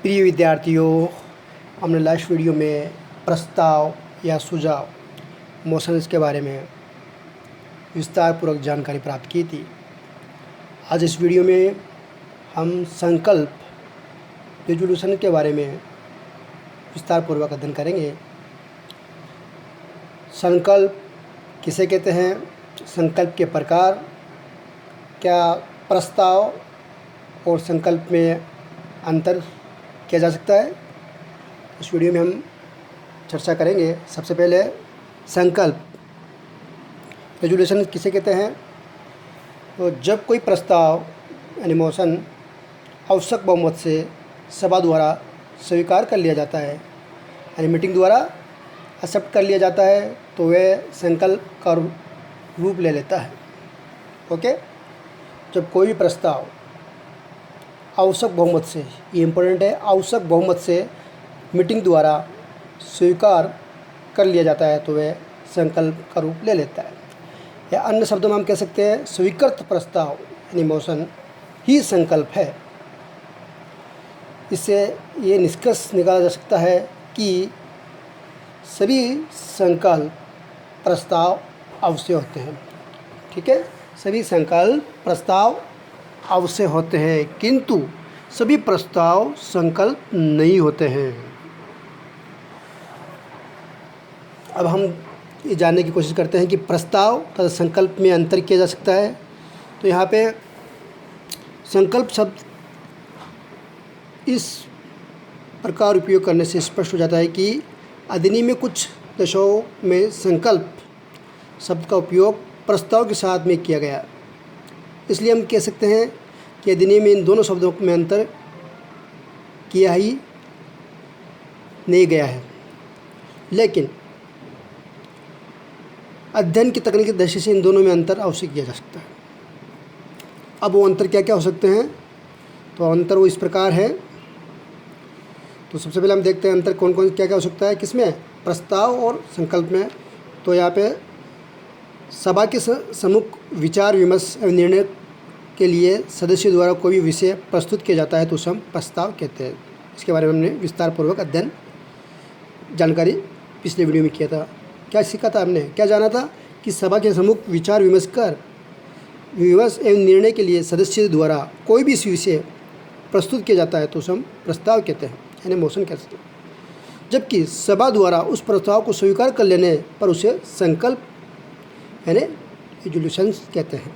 प्रिय विद्यार्थियों, हमने लास्ट वीडियो में प्रस्ताव या सुझाव मोशंस के बारे में विस्तारपूर्वक जानकारी प्राप्त की थी। आज इस वीडियो में हम संकल्प रिजोल्यूशन के बारे में विस्तारपूर्वक अध्ययन करेंगे। संकल्प किसे कहते हैं, संकल्प के प्रकार, क्या प्रस्ताव और संकल्प में अंतर किया जा सकता है, इस वीडियो में हम चर्चा करेंगे। सबसे पहले संकल्प रिजोल्यूशन किसे कहते हैं। तो जब कोई प्रस्ताव यानी मोशन आवश्यक बहुमत से सभा द्वारा स्वीकार कर लिया जाता है यानी मीटिंग द्वारा एक्सेप्ट कर लिया जाता है तो वह संकल्प का रूप ले लेता है। ओके, जब कोई भी प्रस्ताव आवश्यक बहुमत से, ये इम्पोर्टेंट है, आवश्यक बहुमत से मीटिंग द्वारा स्वीकार कर लिया जाता है तो वह संकल्प का रूप ले लेता है। या अन्य शब्दों में हम कह सकते हैं स्वीकृत प्रस्ताव यानी मोशन ही संकल्प है। इससे ये निष्कर्ष निकाला जा सकता है कि सभी संकल्प प्रस्ताव अवश्य होते हैं। ठीक है, सभी संकल्प प्रस्ताव अवश्य होते हैं, किंतु सभी प्रस्ताव संकल्प नहीं होते हैं। अब हम ये जानने की कोशिश करते हैं कि प्रस्ताव तथा संकल्प में अंतर किया जा सकता है। तो यहाँ पे संकल्प शब्द इस प्रकार उपयोग करने से स्पष्ट हो जाता है कि अधिनियम में कुछ दशों में संकल्प शब्द का उपयोग प्रस्ताव के साथ में किया गया। इसलिए हम कह सकते हैं कि अधिनियम में इन दोनों शब्दों में अंतर किया ही नहीं गया है, लेकिन अध्ययन की तकनीकी दृष्टि से इन दोनों में अंतर अवश्य किया जा सकता है। अब वो अंतर क्या क्या हो सकते हैं, तो अंतर वो इस प्रकार है। तो सबसे पहले हम देखते हैं अंतर कौन कौन क्या क्या हो सकता है किसमें, प्रस्ताव और संकल्प में। तो यहाँ पे सभा के सम्मुख विचार विमर्श एवं निर्णय के लिए सदस्य द्वारा कोई भी विषय प्रस्तुत किया जाता है तो उसे हम प्रस्ताव कहते हैं। इसके बारे में हमने विस्तारपूर्वक अध्ययन जानकारी पिछले वीडियो में किया था। क्या सीखा था हमने, क्या जाना था कि सभा के सम्मुख विचार विमर्श एवं निर्णय के लिए सदस्य द्वारा कोई भी विषय प्रस्तुत किया जाता है तो उसे हम प्रस्ताव कहते हैं यानी मोशन कहते हैं। जबकि सभा द्वारा उस प्रस्ताव को स्वीकार कर लेने पर उसे संकल्प यानी रिजोल्यूशन कहते हैं।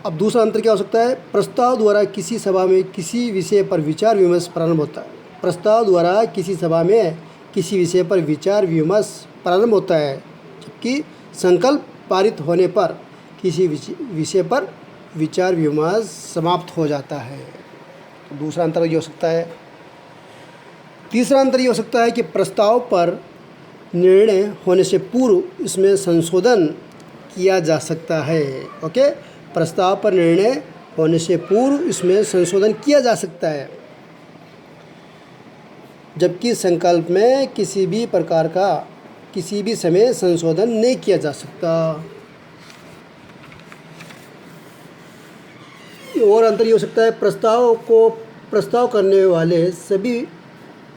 अब दूसरा अंतर क्या हो सकता है, प्रस्ताव द्वारा किसी सभा में किसी विषय पर विचार विमर्श प्रारंभ होता है। प्रस्ताव द्वारा किसी सभा में किसी विषय पर विचार विमर्श प्रारंभ होता है, जबकि संकल्प पारित होने पर किसी विषय पर विचार विमर्श समाप्त हो जाता है। तो दूसरा अंतर ये हो सकता है। तीसरा अंतर ये हो सकता है कि प्रस्ताव पर निर्णय होने से पूर्व इसमें संशोधन किया जा सकता है। ओके, प्रस्ताव पर निर्णय होने से पूर्व इसमें संशोधन किया जा सकता है, जबकि संकल्प में किसी भी प्रकार का किसी भी समय संशोधन नहीं किया जा सकता। और अंतर ये हो सकता है, प्रस्ताव करने वाले सभी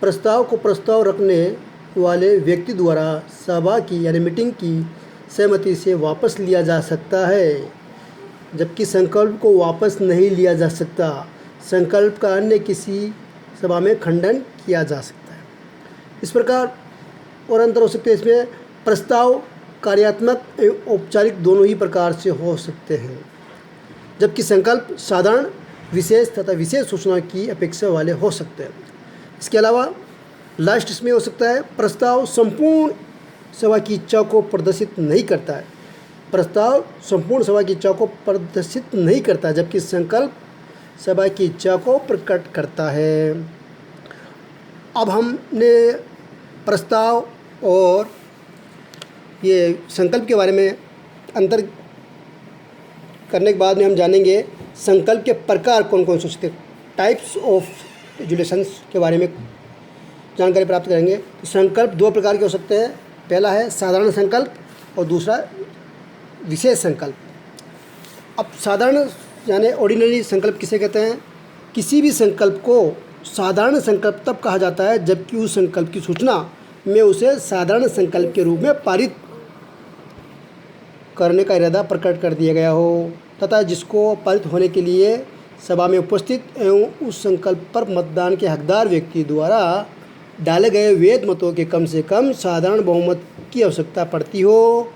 प्रस्ताव को प्रस्ताव रखने वाले व्यक्ति द्वारा सभा की यानी मीटिंग की सहमति से वापस लिया जा सकता है, जबकि संकल्प को वापस नहीं लिया जा सकता। संकल्प का अन्य किसी सभा में खंडन किया जा सकता है। इस प्रकार और अंतर हो सकते हैं। इसमें प्रस्ताव कार्यात्मक एवं औपचारिक दोनों ही प्रकार से हो सकते हैं, जबकि संकल्प साधारण विशेष तथा विशेष सूचना की अपेक्षा वाले हो सकते हैं। इसके अलावा लास्ट इसमें हो सकता है, प्रस्ताव संपूर्ण सभा की इच्छा को प्रदर्शित नहीं करता है। प्रस्ताव संपूर्ण सभा की इच्छा को प्रदर्शित नहीं करता, जबकि संकल्प सभा की इच्छा को प्रकट करता है। अब हमने प्रस्ताव और ये संकल्प के बारे में अंतर करने के बाद में हम जानेंगे संकल्प के प्रकार कौन कौन से होते हैं, टाइप्स ऑफ रिजोल्यूशंस के बारे में जानकारी प्राप्त करेंगे। तो संकल्प दो प्रकार के हो सकते हैं, पहला है साधारण संकल्प और दूसरा विशेष संकल्प। अब साधारण यानी ऑर्डिनरी संकल्प किसे कहते हैं, किसी भी संकल्प को साधारण संकल्प तब कहा जाता है जबकि उस संकल्प की सूचना में उसे साधारण संकल्प के रूप में पारित करने का इरादा प्रकट कर दिया गया हो तथा जिसको पारित होने के लिए सभा में उपस्थित एवं उस संकल्प पर मतदान के हकदार व्यक्ति द्वारा डाले गए वेद मतों के कम से कम साधारण बहुमत की आवश्यकता पड़ती हो,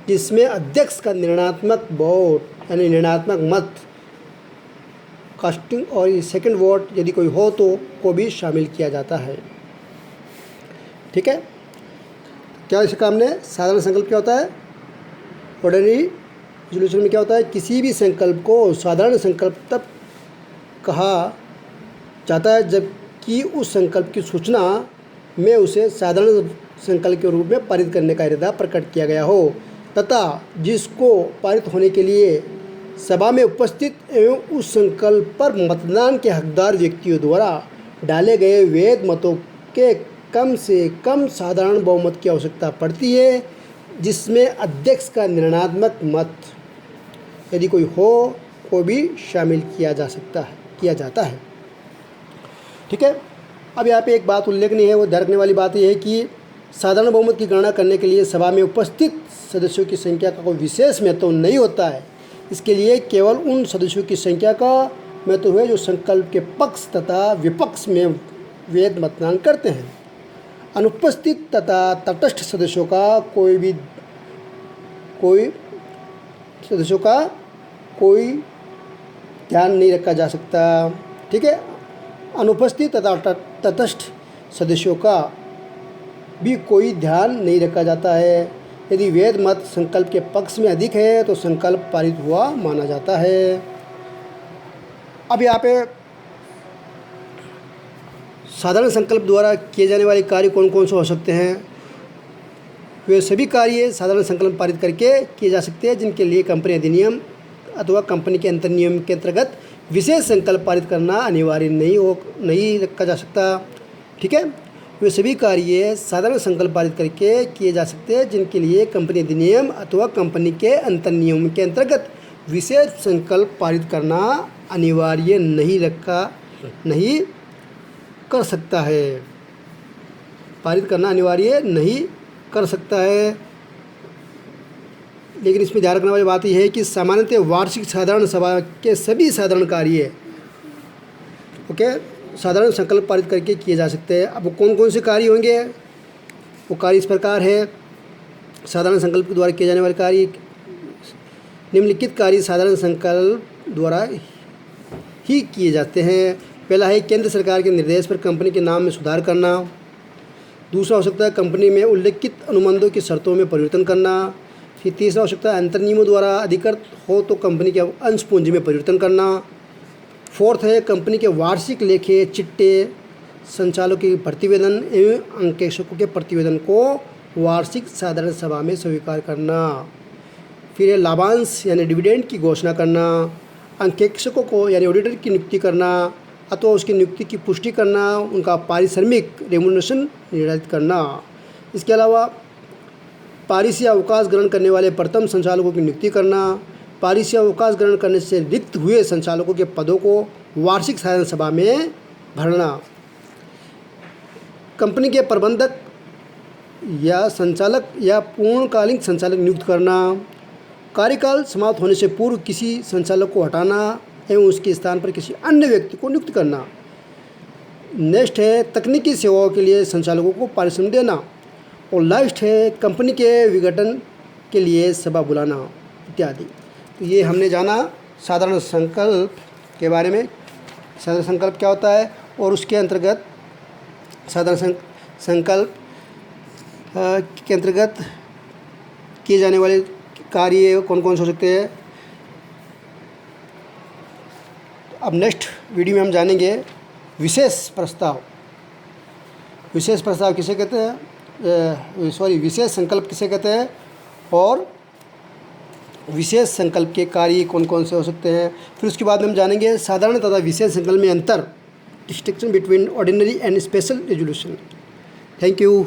जिसमें अध्यक्ष का निर्णयात्मक वोट यानी निर्णयात्मक मत कास्टिंग और सेकंड वोट यदि कोई हो तो को भी शामिल किया जाता है। ठीक है, क्या इस काम में साधारण संकल्प क्या होता है? ऑर्डिनरी रेजोल्यूशन में क्या होता है? किसी भी संकल्प को साधारण संकल्प तब कहा जाता है जबकि उस संकल्प की सूचना में उसे साधारण संकल्प के रूप में पारित करने का इरादा प्रकट किया गया हो तथा जिसको पारित होने के लिए सभा में उपस्थित एवं उस संकल्प पर मतदान के हकदार व्यक्तियों द्वारा डाले गए वेद मतों के कम से कम साधारण बहुमत की आवश्यकता पड़ती है, जिसमें अध्यक्ष का निर्णयात्मक मत यदि कोई हो को भी शामिल किया जाता है। ठीक है, अब यहाँ पे एक बात उल्लेखनीय है, वो ध्यान रखने वाली बात यह है कि साधारण बहुमत की गणना करने के लिए सभा में उपस्थित सदस्यों की संख्या का कोई विशेष महत्व नहीं होता है। इसके लिए केवल उन सदस्यों की संख्या का महत्व है जो संकल्प के पक्ष तथा विपक्ष में वेद मतदान करते हैं। अनुपस्थित तथा तटस्थ सदस्यों का कोई ध्यान नहीं रखा जा सकता। ठीक है, अनुपस्थित तथा तटस्थ सदस्यों का भी कोई ध्यान नहीं रखा जाता है। यदि वेद मत संकल्प के पक्ष में अधिक है तो संकल्प पारित हुआ माना जाता है। अब यहाँ पे साधारण संकल्प द्वारा किए जाने वाले कार्य कौन कौन से हो सकते हैं? वे सभी कार्य साधारण संकल्प पारित करके किए जा सकते हैं जिनके लिए कंपनी अधिनियम अथवा कंपनी के अंतर्नियम के अंतर्गत विशेष संकल्प पारित करना अनिवार्य नहीं रखा जा सकता। ठीक है, वे सभी कार्य साधारण संकल्प पारित करके किए जा सकते हैं जिनके लिए कंपनी अधिनियम अथवा कंपनी के अंतर्नियम के अंतर्गत विशेष संकल्प पारित करना अनिवार्य नहीं कर सकता है। पारित करना अनिवार्य नहीं कर सकता है। लेकिन इसमें ध्यान रखने वाली बात यह है कि सामान्यतः वार्षिक साधारण सभा के सभी साधारण कार्य साधारण संकल्प पारित करके किए जा सकते हैं। अब कौन कौन से कार्य होंगे? वो कार्य इस प्रकार है। साधारण संकल्प के द्वारा किए जाने वाले कार्य, निम्नलिखित कार्य साधारण संकल्प द्वारा ही किए जाते हैं। पहला है केंद्र सरकार के निर्देश पर कंपनी के नाम में सुधार करना। दूसरा हो सकता है कंपनी में उल्लिखित अनुबंधों की शर्तों में परिवर्तन करना। फिर तीसरा हो सकता है अंतर्नियमों द्वारा अधिकृत हो तो कंपनी के अंश पूंजी में परिवर्तन करना। फोर्थ है कंपनी के वार्षिक लेखे चिट्टे संचालकों के प्रतिवेदन एवं अंकेक्षकों के प्रतिवेदन को वार्षिक साधारण सभा में स्वीकार करना। फिर है लाभांश यानी डिविडेंड की घोषणा करना। अंकेक्षकों को यानी ऑडिटर की नियुक्ति करना अथवा उसकी नियुक्ति की पुष्टि करना। उनका पारिश्रमिक रेम्युनरेशन निर्धारित करना। इसके अलावा पारिश अवकाश ग्रहण करने वाले प्रथम संचालकों की नियुक्ति करना। पारिश अवकाश ग्रहण करने से रिक्त हुए संचालकों के पदों को वार्षिक साधारण सभा में भरना। कंपनी के प्रबंधक या संचालक या पूर्णकालिक संचालक नियुक्त करना। कार्यकाल समाप्त होने से पूर्व किसी संचालक को हटाना एवं उसके स्थान पर किसी अन्य व्यक्ति को नियुक्त करना। नेक्स्ट है तकनीकी सेवाओं के लिए संचालकों को पारिश्रमिक देना। और लास्ट है कंपनी के विघटन के लिए सभा बुलाना इत्यादि। तो ये हमने जाना साधारण संकल्प के बारे में। साधारण संकल्प क्या होता है और उसके अंतर्गत साधारण संकल्प के अंतर्गत किए जाने वाले कार्य कौन कौन से हो सकते हैं। अब नेक्स्ट वीडियो में हम जानेंगे विशेष प्रस्ताव। विशेष प्रस्ताव किसे कहते हैं, विशेष संकल्प किसे कहते हैं और विशेष संकल्प के कार्य कौन कौन से हो सकते हैं। फिर उसके बाद हम जानेंगे साधारण तथा विशेष संकल्प में अंतर, distinction between ordinary and special resolution. Thank you.